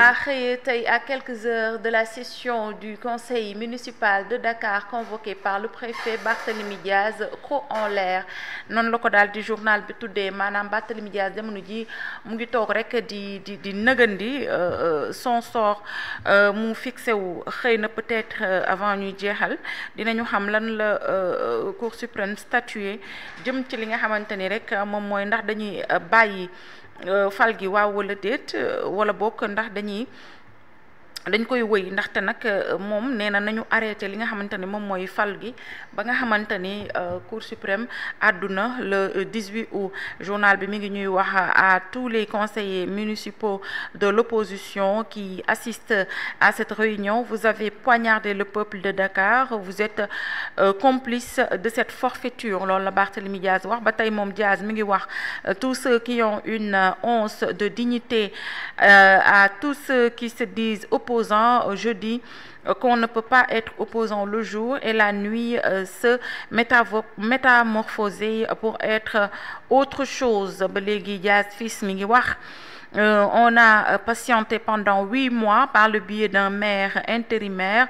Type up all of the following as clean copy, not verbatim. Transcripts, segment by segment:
a xëyee tey à quelques heures de la session du conseil municipal de Dakar convoqué par le préfet Barthélémy Diaz, trop en l'air noonu la ko daal di journal bi tuddee maanaam Barthélémy Diaz jamono ji mu ngi toog rek di nëgandi son sort mu fixé wu xëy na peut-être avant ñuy jeexal dinañu xam lan la Cour suprême statué jëm ci li nga xamante ni rek moom mooy ndax dañuy bàyyi fal gi waaw wala déet wala bokk ndax dañ koy wëy ndaxte nag moom nee na nañu arrêté li nga xamante ni moom mooy fal gi ba nga xamante ni Cour suprême àdduna le 18 août journal bi mi ngi ñuy wax à tous les conseillers municipaux de l'opposition qui assistent à cette réunion: vous avez poignardé le peuple de Dakar, vous êtes complice de cette forfaiture. Loolu la Barthélémy Diaz wax ba tey moom Diaz mi ngi wax tous ceux qui ont une once de dignité, à tous ceux qui se disent opposants, je dis qu'on ne peut pas être opposant le jour et la nuit se métamorphoser pour être autre chose. Ba léegi Diaz fils mi ngi wax on a patienté pendant 8 mois par le biais d'un maire intérimaire.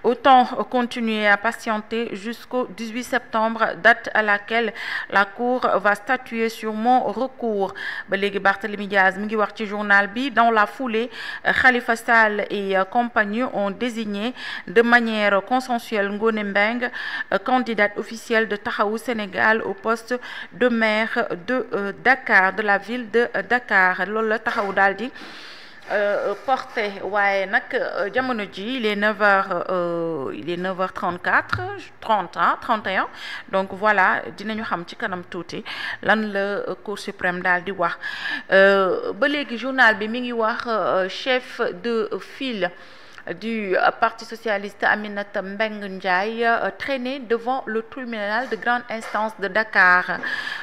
Autant continuer à patienter jusqu'au 18 septembre, date à laquelle la Cour va statuer sur mon recours. Ba léegi Barthélémy Diaz mi ngi wax ci journal bi. Dans la foulée, Khalifa Sall et compagnie ont désigné de manière consensuelle Ngoné Mbengue, candidate officielle de Taxawu Sénégal au poste de maire de Dakar, de la ville de Dakar. Loolu la Taxawu daal di porté waaye nag jamono ji il est 9h34 31 donc voilà dinañu xam ci kanam tuuti lan la Cour suprême daal di wax. Ba léegi journal bi mi ngi wax chef de file du Parti socialiste Aminata Mbengue Ndiaye traînée devant le tribunal de grande instance de Dakar.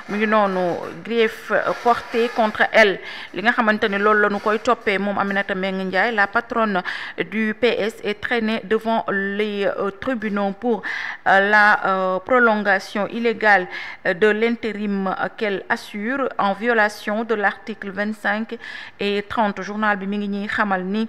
mu ngi noonu grief porté contre elle li nga xamante ni loolu la ñu koy toppee moom Aminata Mbengue Ndiaye. La patronne du PS est traînée devant les tribunaux pour la prolongation illégale de l'intérim qu'elle assure en violation de l'article 25 et 30. Journal bi mi ngi ñuy xamal ni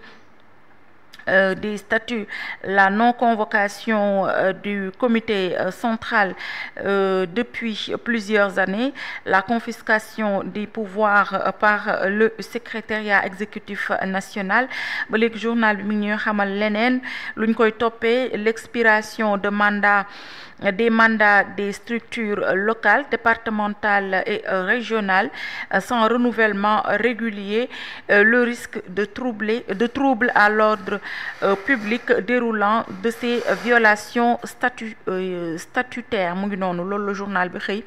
des statuts, la non-convocation du comité central depuis plusieurs années, la confiscation des pouvoirs par le secrétariat exécutif national. Ba léegi journal bi mi ngi ñuy xamal leneen luñ koy toppee: l'expiration de des mandats des structures locales, départementales et régionales sans renouvellement régulier, le risque de troubles à l'ordre public déroulant de ces violations statutaires. Mu ngi noonu loolu la journal bi xëy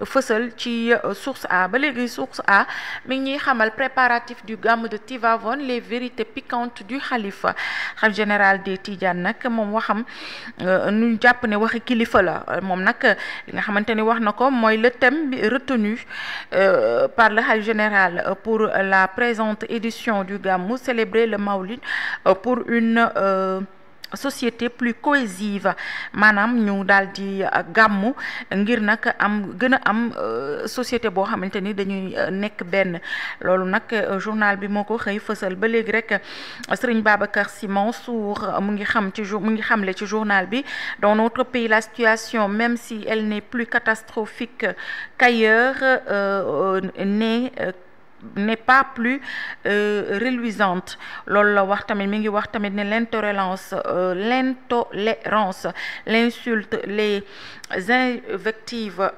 fësal ci source A. Ba léegi source A mi ngi ñuy xamal préparatif du Gamou de Tivaouane, les vérités piquantes du Khalifa. Khalife général des Tidianes nag moom waxam ñu jàpp ne waxi kilifa la. Moom nag li nga xamante ni wax na ko mooy le thème retenu par le Khalife général pour la présente édition du Gamou: célébrer le Mawlid pour une société plus cohésive. Maanaam ñu daal di gàmmu ngir nag gën a am société boo xamante ni dañuy nekk benn. Loolu nag journal bi moo ko xëy fësal. Ba léegi rek Serigne Babacar Sy Mansour mu ngi xamle ci journal bi: dans notre pays la situation, même si elle n'est plus catastrophique qu'ailleurs, n'est pas plus reluisante. Loolu la wax tamit mi ngi wax tamit ne l'intolérance, l'insulte, les invectives,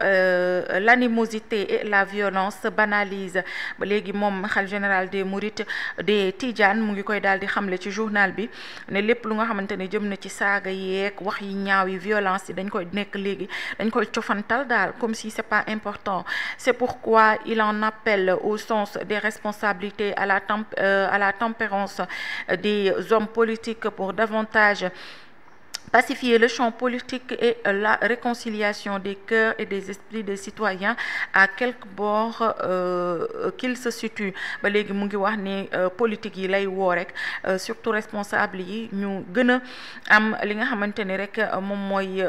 l'animosité et la violence se banalisent. Ba léegi moom Khalife général des Mourides des Tidianes mu ngi koy daal di xamle ci journal bi ne lépp lu nga xamante ne jëm na ci saaga yeeg wax yi ñaaw yi violence yi dañ koy nekk léegi dañ koy cofantal daal comme si c'est pas important. C'est pourquoi il en appelle au sens des responsabilités, à la tempérance des hommes politiques pour davantage pacifier le champ politique et la réconciliation des cœurs et des esprits des citoyens à quelque bord qu'ils se situent ba léegi mu ngi wax ni politique yi lay woo rek surtout responsable yi ñu gën a am li nga xamante ni rek moom mooy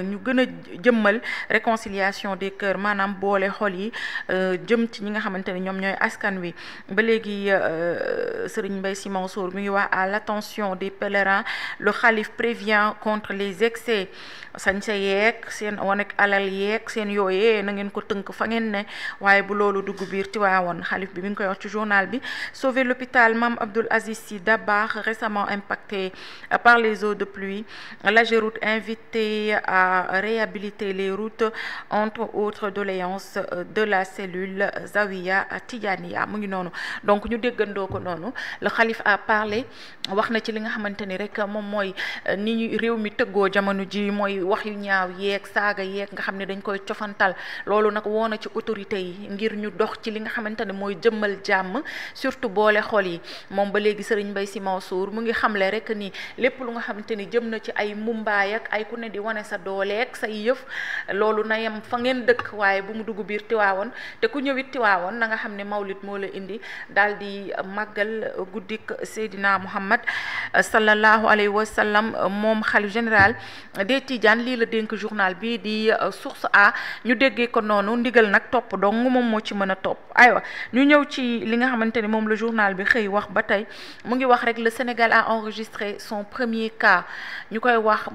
ñu gën a jëmmal réconciliation des cœurs maanaam boole xol yi jëm ci ñi nga xamante ni ñoom ñooy askan wi ba léegi Serigne Mbaye Sy Mansour mi ngi wax à l'attention des pèlerins le khalife prévient contre les excès sañse yeeg seen wanek alal yeeg seen yooyee na ngeen ko tënk fa ngeen ne waaye bu loolu dugg biir Tiwaawoon xalif bi mi ngi koy wax ci journal bi. Sauver l'hôpital Mame Abdoul Aziz Sy Dabakh récemment impacté par les eaux de pluie. l'AGEROUTE invité à réhabiliter les routes entre autres doléances de la cellule Zawiya Tidjaniya mu ngi noonu donc ñu déggandoo ko noonu le khalife a parlé wax na ci li nga xamante ni rek moom mooy ni ñu réew mi tëggoo jamono ji mooy wax yu ñaaw yeeg saaga yeeg nga xam ne dañ koy cofantal loolu nag woo na ci autorité yi ngir ñu dox ci li nga xamante ne mooy jëmmal jàmm surtout boole xol yi moom ba léegi Serigne Mbaye Sy Mansour mu ngi xamle rek ni lépp lu nga xamante ni jëm na ci ay mumbaay ak ay ku ne di wane sa dooleeg say yëf loolu na yem fa ngeen dëkk waaye bu mu dugg biir Tiwaawoon te ku ñëwit Tiwaawoon na nga xam ne mawlid moo la indi daal di màggal guddik Seydina Muhammad sallallahu alayhi wa sallam moom xalif général des Tidianes lii la dénk journal bi di Source A ñu déggee ko noonu ndigal nag topp dong moom moo ci mën a topp aywa ñu ñëw ci li nga xamante ni moom la journal bi xëy wax ba tey mu ngi wax rek le Sénégal a enregistré son premier cas ñu koy wax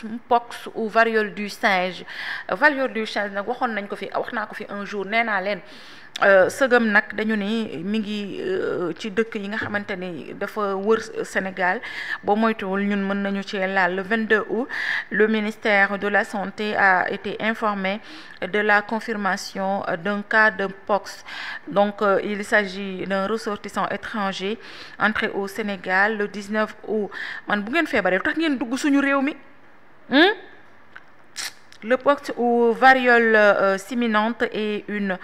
mpox ou variole du singe nag waxoon nañ ko fi wax naa ko fi un jour nee naa leen sëgëm nag dañu ni mi ngi ci dëkk yi nga xamante ni dafa wër Sénégal boo moytuwul ñun mën nañu ci laal le 22 août le ministère de la santé a été informé de la confirmation d'un cas de mpox donc il s'agit d'un ressortissant étranger entré au Sénégal le 19 août man bu ngeen feebaree tax ngeen dugg suñu réew mi le mpox ou variole séminente est une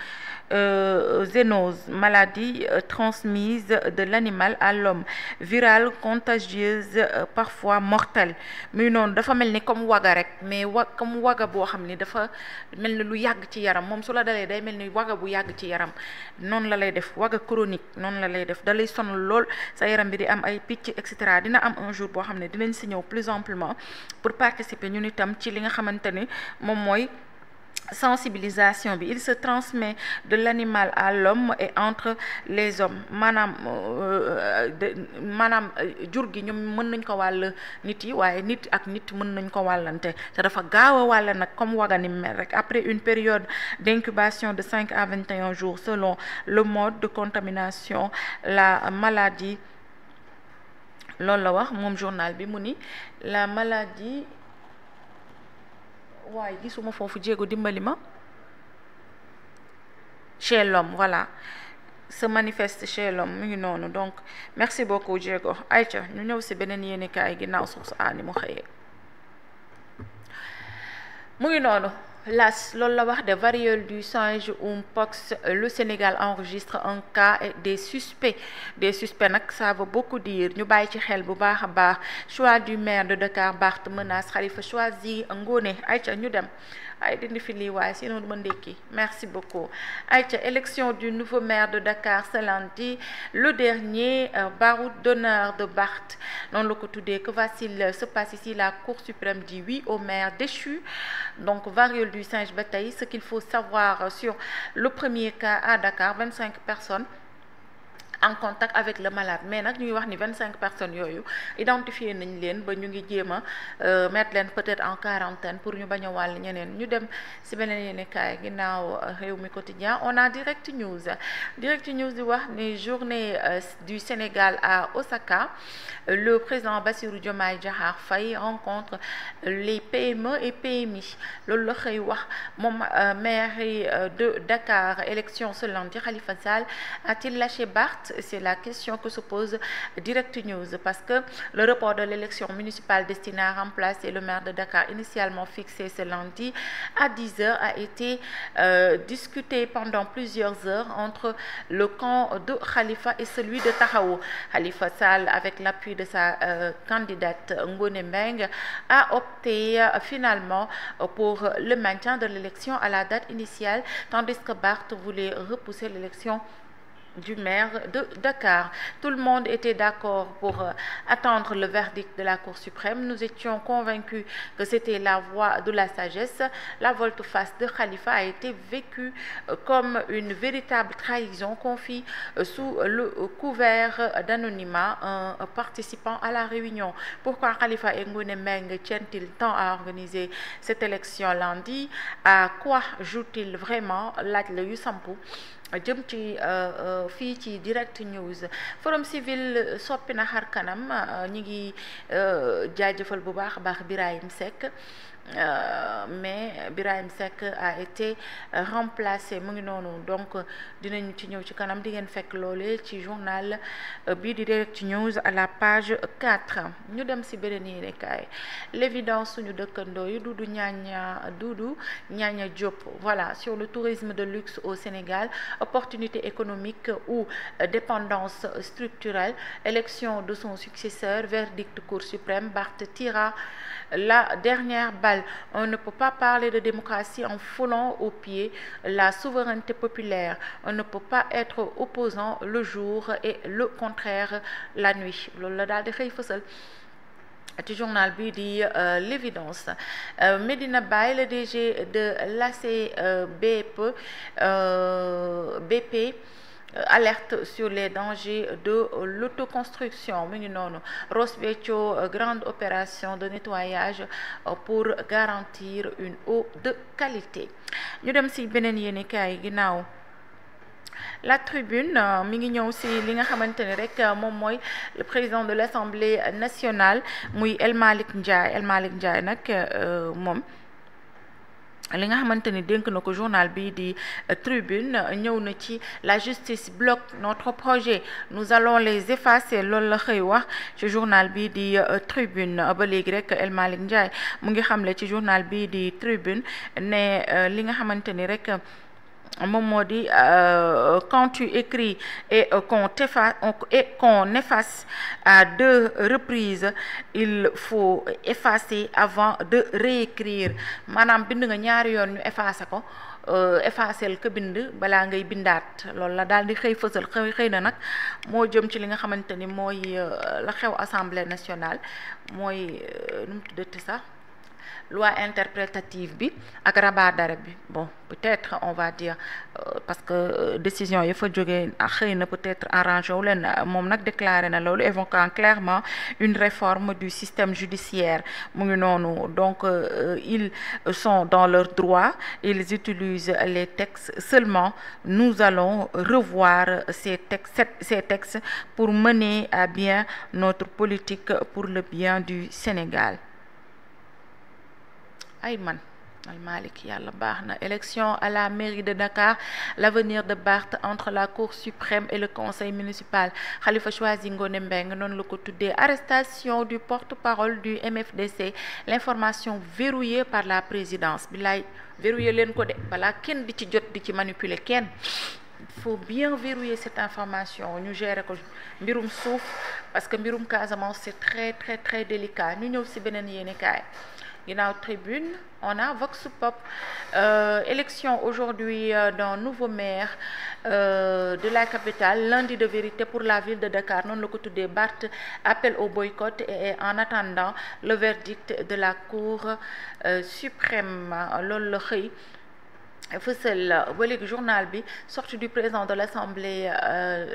zénose, maladie transmise de l'animal à l'homme, virale, contagieuse, parfois mortelle. muy noonu dafa mel ni comme waga rek mais comme waga boo xam ni dafa mel ni lu yàgg ci yaram moom su la dalee day mel ni waga bu yàgg ci yaram noonu la lay def waga chronique noonu la lay def da lay sonal lool sa yaram bi di am ay picc et cetera dina am un jour boo xam ne dinañ si ñëw plus amplement pour participer ñun itam ci li nga xamante ni moom mooy sensibilisation bi il se transmet de l'animal à l'homme et entre les hommes maanaam jur gi ñoom mën nañ ko wàll nit yi waaye nit ak nit mën nañ ko wàllante te dafa gaaw a wàll nag comme wagani mel rek après une période d'incubation de 5 à 21 jours selon le mode de contamination la maladie loolu la wax moom journal bi mu ni la maladie waaye gisuma foofu jéego dimbali ma chez l'homme voilà se manifeste chez l'homme mu ngi noonu donc merci beaucoup jéego ayca ñu ñëw si beneen yéenekaay ginnaaw Source A ni mu xëyee mu ngi noonu las loolu la wax de variole du singe ou mpox le Sénégal enregistre un cas et des suspects nag ça veut beaucoup dire ñu bàyyi ci xel bu baax a baax choix du maire de Dakar Barth menace Khalifa choisi Ngoné ayca ñu dem ay dindi fi lii waaye sinon ma ndekki merci beaucoup ayca élection du nouveau maire de Dakar ce lundi le dernier baroud d'honneur de Barth noonu la ko tuddee que va-t-il se passer si la Cour suprême dit oui au maire déchu donc variole du singe ba tey ce qu'il faut savoir sur le premier cas à Dakar 25 personnes en contact avec le malade mais nag ñuy wax ni 25 personnes yooyu identifié nañ leen ba ñu ngi jéem a mettre leen peut-être en quarantaine pour ñu bañ a wàll ñeneen ñu dem ci beneen yéenekaay ginnaaw Rewmi Quotidien on a Direct News di wax ni journée du Sénégal à Osaka le président Bassirou Diomaye Diakhar Faye rencontre les PME et PMI loolu la xëy wax moom mairie de Dakar élection ce lundi Khalifa Sall a-t-il lâché Barth date? C'est la question que se pose Direct News, parce que le report de l'élection municipale destinée à remplacer le maire de Dakar, initialement fixé ce lundi à 10 heures, a été discuté pendant plusieurs heures entre le camp de Khalifa et celui de Taxawu. Khalifa Sall, avec l'appui de sa candidate Ngoné Mbengue, a opté finalement pour le maintien de l'élection à la date initiale, tandis que Barth voulait repousser l'élection du maire de Dakar. Tout le monde était d'accord pour attendre le verdict de la Cour suprême. Nous étions convaincus que c'était la voie de la sagesse. La volte-face de Khalifa a été vécue comme une véritable trahison, confie sous le couvert d'anonymat un participant à la réunion. Pourquoi Khalifa et Ngoné Mbengue tiennent-ils tant à organiser cette élection lundi? À quoi joue-t-il vraiment? Laaj la yu sampu jëm ci fii ci Direct News. Forum Civil soppi na xar kanam, ñi ngi jaajëfal bu baax a baax Birahim Seck, mais Birahim Seck a été remplacé, mu ngi noonu. Donc dinañu ci ñëw ci kanam, di ngeen fekk loole ci journal bii di Direct News à la page 4. ñu dem si beneen yéenekaay, l'évidence suñu dëkkandoo yi Doudou Ñaña Diop, voilà, sur le tourisme de luxe au Sénégal, opportunité économique ou dépendance structurelle, élection de son successeur, verdict Cour suprême, Barth tira la dernière balle. On ne peut pas parler de démocratie en foulant aux pieds la souveraineté populaire. On ne peut pas être opposant le jour et le contraire la nuit. Loolu la daal di xëy fësal ci journal bi di l'évidence. Medina Baye, le DG de BP alerte sur les dangers de l'autoconstruction. mu ngi noonu. Ross Béthio, grande opération de nettoyage pour garantir une eau de qualité. ñu dem ci beneen yéenekaay ginnaaw La Tribune, mi ngi ñëw ci li nga xamante ne rek moom mooy le président de l'Assemblée nationale muy El Malick Ndiaye nag moom li nga xamante ni dénk na ko journal bi di Tribune, ñëw na ci la justice bloque notre projet, nous allons les effacer. Loolu la xëy wax ci journal bi di Tribune. ba léegi rek El Malick Ndiaye mu ngi xamle ci journal bi di Tribune ne li nga xamante ni rek moom moo di quand tu écris et qu'on efface à 2 reprises, il faut effacer avant de réécrire. maanaam bind nga ñaari yoon ñu effacer ko, effacer ko bind balaa ngay bindaat. loolu la daal di xëy fësal, xëy na nag moo jëm ci li nga xamante ni mooy la xew Assemblée nationale, mooy nu mu tuddati sax loi interprétative bi ak rabat d'arrêt bi. Bon, peut-être on va dire parce que décision yi fa jógee xëy na peut-être arrangé wu leen. moom nag déclaré na loolu, évoquant clairement une réforme du système judiciaire. mu ngi noonu. Donc ils sont dans leurs droits, ils utilisent les textes, seulement nous allons revoir ces textes pour mener à bien notre politique pour le bien du Sénégal. ay man Al Malick yàlla baax na. Élection à la mairie de Dakar, l'avenir de Barth entre la Cour suprême et le conseil municipal. Khalifa choisi Ngoné Mbengue, noonu la ko tuddee. Arrestation du porte-parole du MFDC, l'information verrouillée par la présidence. Bilaay verrouillé leen ko de balaa kenn di ci jot di ci manipuler kenn. Il faut bien verrouiller cette information, ñu gérer ko mbirum suuf, parce que mbirum Casamance c'est très très très délicat. ñu ñëw ci beneen yéenekaay. ginnaaw Tribune, on a Vox Pop. Élection aujourd'hui d'un nouveau maire de la capitale, lundi de vérité pour la ville de Dakar. noonu la ko tuddee. Barth appel au boycott et en attendant le verdict de la Cour suprême. loolu la xëy fësal ba léegi journal bi. Sortie du président de l'Assemblée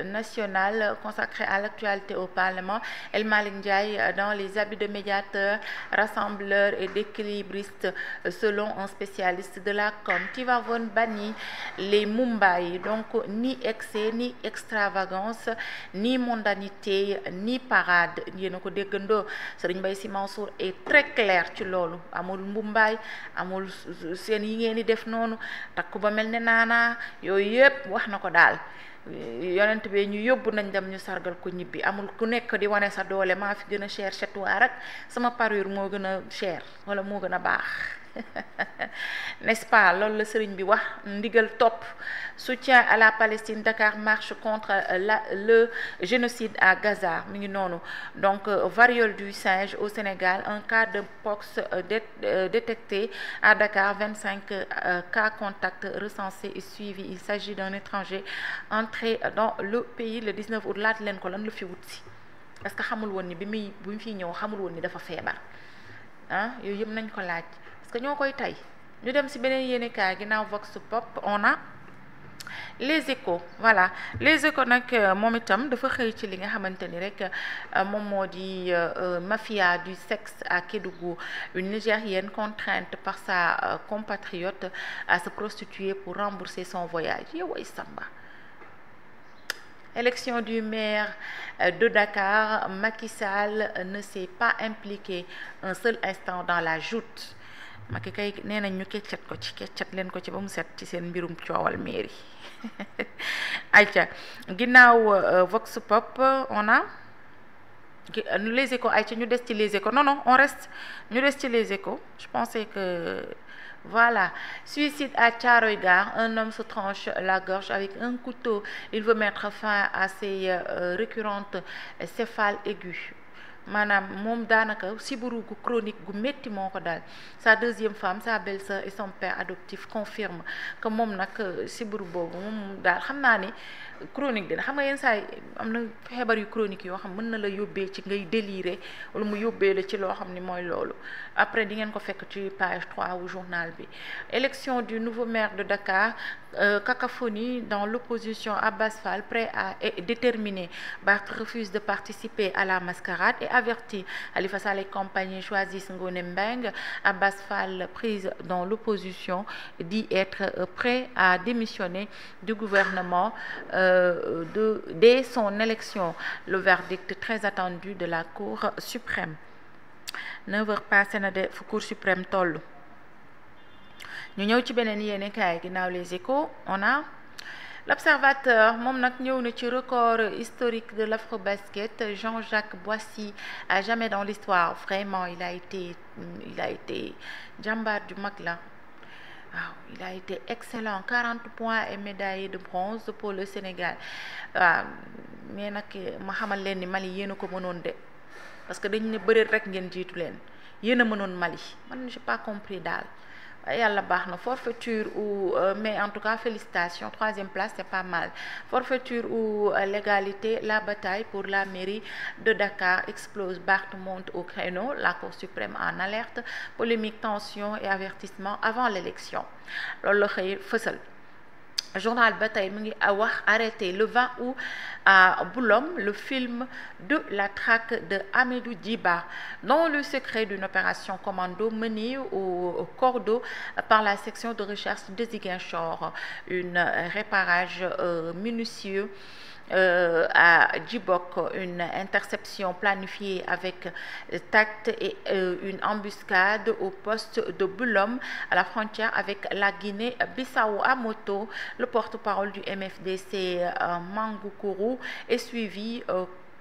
nationale consacrée à l'actualité au Parlement. El Malick Ndiaye dans les habits de médiateur, rassembleur et d'équilibriste selon un spécialiste de la com. Tivaouane banni les Mumbai, donc ni excès ni extravagance ni mondanité ni parade. yéen a ko déggandoo. Serigne Mbaye Sy Mansour est très clair ci loolu. amul Mumbai, amul seen yi ngeen di def noonu takku ba mel ne naana, yooyu yëpp wax na ko daal. yonent bi ñu yóbbu nañ dem ñu sargal ko ñibbi amul ku nekk di wane sa doole maa fi gën a cher chez toi rek sama parure moo gën a cher wala moo gën a baax n'est-ce pas loolu la sëriñ bi wax ndigal topp soutien à la Palestine, Dakar marche contre le génocide à Gaza mi ngi noonu donc variole du singe au Sénégal un cas de pox détecté à Dakar 25 cas contacts recensés et suivis il s'agit d'un étranger entré dans le pays le 19 août laat leen ko lan la fi wut si parce que xamul woon ni bi mu fiy ñëw xamul woon ni dafa feebar yooyu yëpp nañ ko laaj parce que ñoo koy tey ñu dem ci beneen yéenekaay ginnaaw Vox Pop on a les échos voilà les échos nag moom itam dafa xëy ci li nga xamante ni rek moom moo di mafia du sexe à Kédougou une Nigérienne contrainte par sa compatriote à se prostituer pour rembourser son voyage yow ay samba élection du maire de Dakar Macky Sall ne s'est pas impliqué un seul instant dans la joute Macky kay nee nañ ñu keccat leen ko ci ba mu set ci seen mbirum coowal mairie ayca ginnaaw Vox Pop on a les échos ayca ñu des ci les échos non on reste ñu des ci les échos je pensais que voilà suicide à Thiaroye Gare un homme se tranche la gorge avec un couteau il veut mettre fin à ses récurrentes céphalées aiguës maanaam moom daanaka sibiru gu chronique gu métti moo ko daal sa deuxième femme sa belle-sœur et son père adoptif confirme que moom nag sibiru boobu moom daal xam naa ni chronique dina xam nga yenn saa yi am na feebar yu chronique yoo xam mën na la yóbbee ci ngay délirer wala mu yóbbee la ci loo xam ni mooy loolu après di ngeen ko fekk ci page 3 wu journal bi élection du nouveau maire de Dakar cacophonie dans l'opposition Abbas Fall prêt et déterminé Barth refuse de participer à la mascarade et averti Khalifa Sall et compagnie choisissent Ngoné Mbengue Abbas Fall prise dans l'opposition dit être prêt à démissionner du gouvernement dès son élection le verdict très attendu de la Cour suprême 9 heures passé na de fu Cour suprême toll ñu ñëw ci beneen yéenekaay ginnaaw les échos on a l'observateur moom nag ñëw na ci record historique de l'afrobasket Jean-Jacques Boissy à jamais dans l'histoire vraiment il a été jàmbaar ju mag la waaw il a été excellent 40 points et médaillé de bronze pour le Sénégal waaw mais nag ma xamal leen ni Mali yéen a ko mënoon de parce que dañu ne bëreet rek ngeen jiitu leen yéen a mënoon Mali man j'ai pas compris daal yàlla baax na forfaiture ou mais en tout cas félicitations troisième place c'est pas mal forfaiture ou légalité la bataille pour la mairie de Dakar explose Barth monte au créneau la Cour suprême en alerte polémique tension et avertissement avant l'élection loolu la xëy fësal journal ba tey mu ngi wax arrêté le 20 août à Boulom le film de la traque de Hamidou Djiba dans le secret d'une opération commando menée au cordeau par la section de recherche de Ziguinchor un repérage minutieux à Djibok une interception planifiée avec tact et une embuscade au poste de Boulom à la frontière avec la Guinée-Bissau à moto le porte-parole du MFDC Mangoukourouou est suivi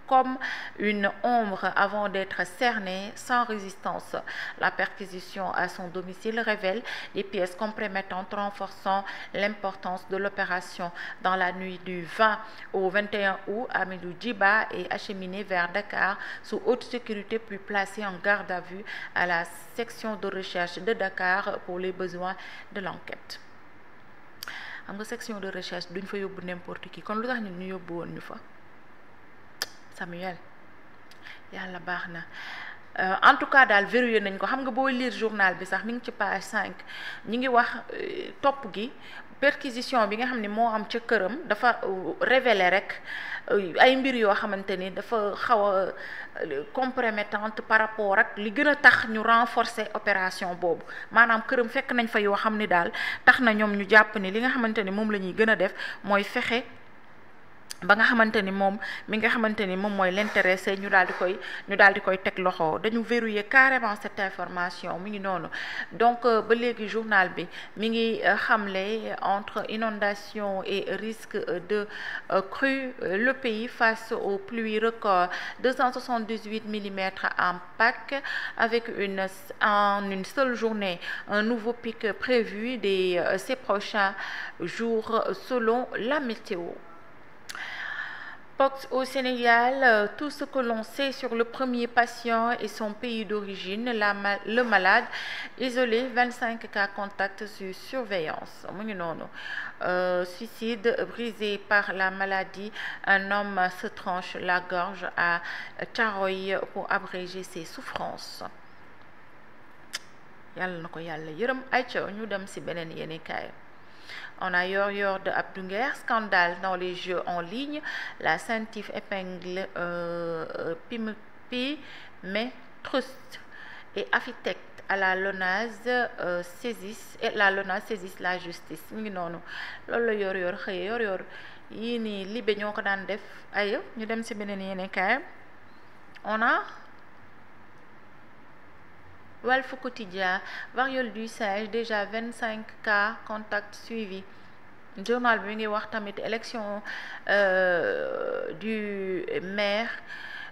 comme une ombre avant d'être cerné sans résistance. La perquisition à son domicile révèle des pièces compromettantes renforçant l'importance de l'opération. Dans la nuit du 20 au 21 août, Hamidou Djiba est acheminé vers Dakar sous haute sécurité puis placé en garde à vue à la section de recherche de Dakar pour les besoins de l'enquête. Xam nga section de recherche duñ fa yóbbu n'importe qui kon lu tax ñu yóbbu woon ñu fa Samuel yàlla baax na en tout cas daal verrouillé nañ ko xam nga boo lire journal bi sax mi ngi ci page 5 ñi ngi wax topp gi perquisition bi nga xam ne moo am ca këram dafa révéler rek ay mbir yoo xamante ni dafa xaw a compromettante par rapport ak li gën a tax ñu renforcer opération boobu maanaam këram fekk nañ fa yoo xam ni daal tax na ñoom ñu jàpp ni li nga xamante ni moom la ñuy gën a def mooy fexe ba nga xamante ni moom mi nga xamante ni moom mooy l'intéressé ñu daal di koy teg loxo dañu verrouiller carrément cette information mi ngi noonu donc ba léegi journal bi mi ngi xamle entre inondation et risque de crue le pays face aux pluies record 278 millimètres en Pâques avec en une seule journée un nouveau pic prévu ces prochains jours selon la météo. Pox au Sénégal, tout ce que l'on sait sur le premier patient et son pays d'origine, le malade isolé, 25 cas contacts sur surveillance. mu ngi noonu suicide brisé par la maladie, un homme se tranche la gorge à Thiaroye pour abréger ses souffrances. Yàlla na ko yàlla yërëm ayca ñu dem ci beneen yéenekaay. On a Yoor de Abdou Nguer, scandale dans les jeux en ligne. La CENTIF épingle mais Trust et Affitect à la LONASE saisissent la justice. mi ngi noonu loolu la Yoor xëye Yoor yii nii Libé ñoo ko daan def ayo ñu dem ci beneen yéenekaay. On a Walf Quotidien, variole du singe, déjà 25 cas contacts suivis. Journal bi ngi wax tamit élection du maire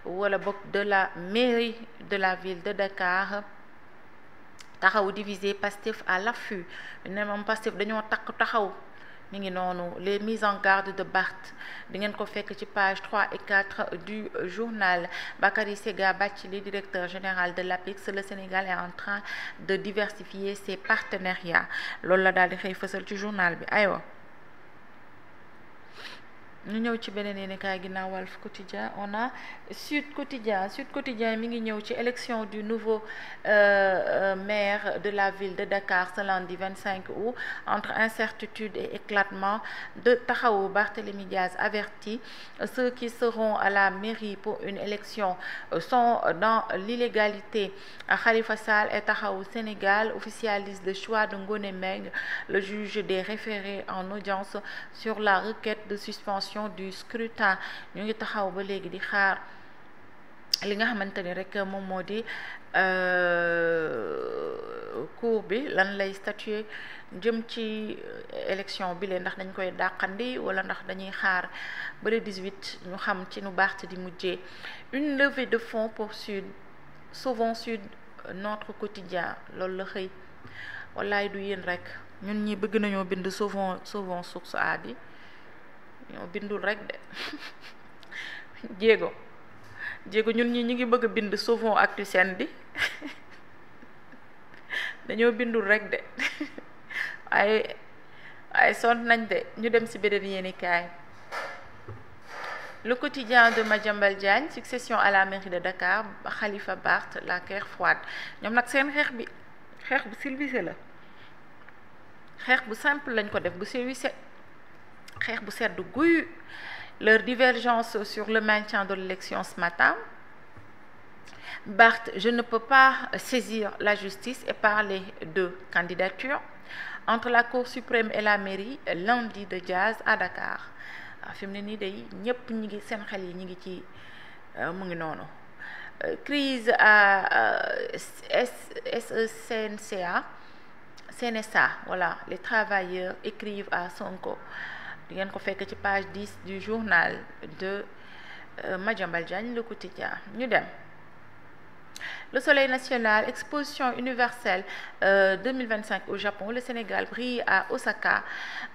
wala bokk de la mairie de la ville de Dakar. Taxaw divisé Pastef à l'affût ne moom Pastef dañoo taxaw mi ngi noonu les mises en garde de Barth di ngeen ko fekk ci page 3 et 4 du journal. Bakary Sega Bathily, directeur général de l'APIX, le Sénégal est en train de diversifier ses partenariats loolu la daal di xëy fësal ci journal bi aywa ñu ñëw ci beneen yéenekaay ginnaaw Walf Quotidien. On a Sud Quotidien mi ngi ñëw ci élection du nouveau maire de la ville de Dakar ce lundi 25 août. Entre incertitude et éclatement de Taxawu, Barthélémy Diaz avertit ceux qui seront à la mairie pour une élection sont dans l'illégalité. Khalifa Sall et Taxawu Sénégal officialisent le choix de Ngoné Mbengue, le juge des référés en audience sur la requête de suspension du scrutin. ñu ngi taxaw ba léegi di xaar li nga xamante ni rek moom moo di cour bi lan lay statuer jëm ci élection bi leen ndax dañ koy dàqandi wala ndax dañuy xaar ba le 18 ñu xam ci nu baax di mujjee. Une levée de fonds pour Sauvons Sud, notre quotidien loolu la xëy wallaay du yéen rek ñun ñi bëgg nañoo bind Sauvons Source A bi ñoo bindul rek de jéego ñun ñi ñu ngi bëgg a bind Sauvons Actu Sen bi dañoo bindul rek de ay sonn nañ de ñu dem ci beneen yéenekaay. Le quotidien de Madiambal Diagne, succession à la mairie de Dakar, Khalifa Barth, la guerre froide. ñoom nag seen xeex bu civilisé la xeex bu simple lañ ko def bu civilisé xeex bu sedd guy. Leur divergence sur le maintien de l'élection ce matin. Barth, je ne peux pas saisir la justice et parler de candidature. Entre la Cour suprême et la mairie, lundi de Diaz à Dakar. Fi mu ne nii day ñëpp ñi ngi seen xel yi ñi ngi ci mu ngi noonu. Crise à CNSA, voilà, les travailleurs écrivent à Sonko. di ngeen ko fekk ci page 10 du journal de Madiambal Diagne, le quotidien. ñu dem. Le Soleil national, exposition universelle 2025 au Japon. Le Sénégal brille à Osaka.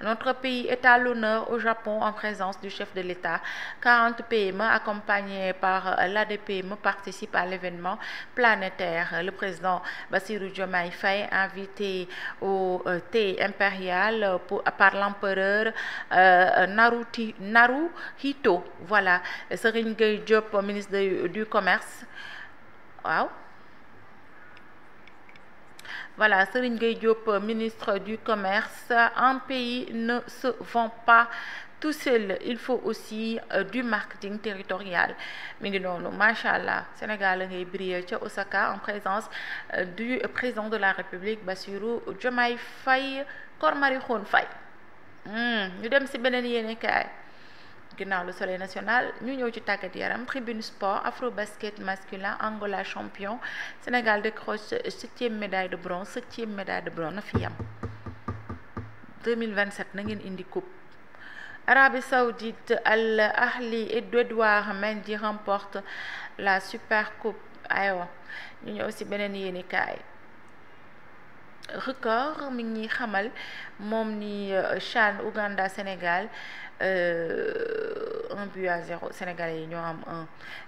Notre pays est à l'honneur au Japon en présence du chef de l'État. 40 PME accompagnés par l'ADPME participent à l'événement planétaire. Le président Bassirou Diomaye Faye, invité au thé impérial par l'empereur Naruhito. Voilà. Serigne Gueye Diop, ministre du Commerce. Waaw. Voilà, Serigne Gueye Diop, ministre du Commerce. Un pays ne se vend pas tout seul, il faut aussi du marketing territorial. mi ngi noonu macha allah Sénégal la ngay briller ca Osaka en présence du président de la République Bassirou Diomaye Faye Kor Marie Khone Faye. ñu dem ci beneen yéenekaay. ginnaaw le soleil national ñu ñëw ci tàggat yaram tribune sport afrobasket masculin Angola champion Sénégal décroche 7e médaille de bronze 7e médaille de bronze na fi yam 2027 na ngeen indi coupe. Arabie Saoudite Al Ahli et d'Edouard Mendy remporte la super coupe aywa ñu ñëw ci beneen yéenekaay record mi ngi xamal moom ni CHAN Ouganda Sénégal 1-0 sénégalais yi ñoo am 1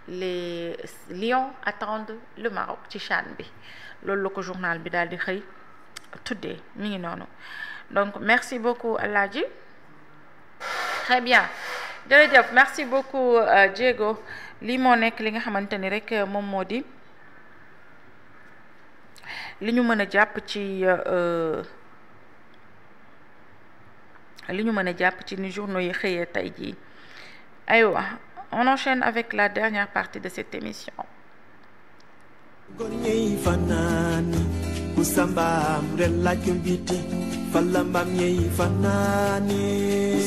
les Lions attendent le Maroc ci CHAN bi loolu la ko journal bi daal di xëy tuddee mi ngi noonu donc merci beaucoup Aladji. Très bien jërëjëf merci beaucoup Diego lii moo nekk li nga xamante ni rek moom moo di li ñu mën a jàpp ci ni journaux yi xëyee tey jii aywa on enchaîne avec la dernière partie de cette émission. Kusamba mrela kimbiti falamba mye fanani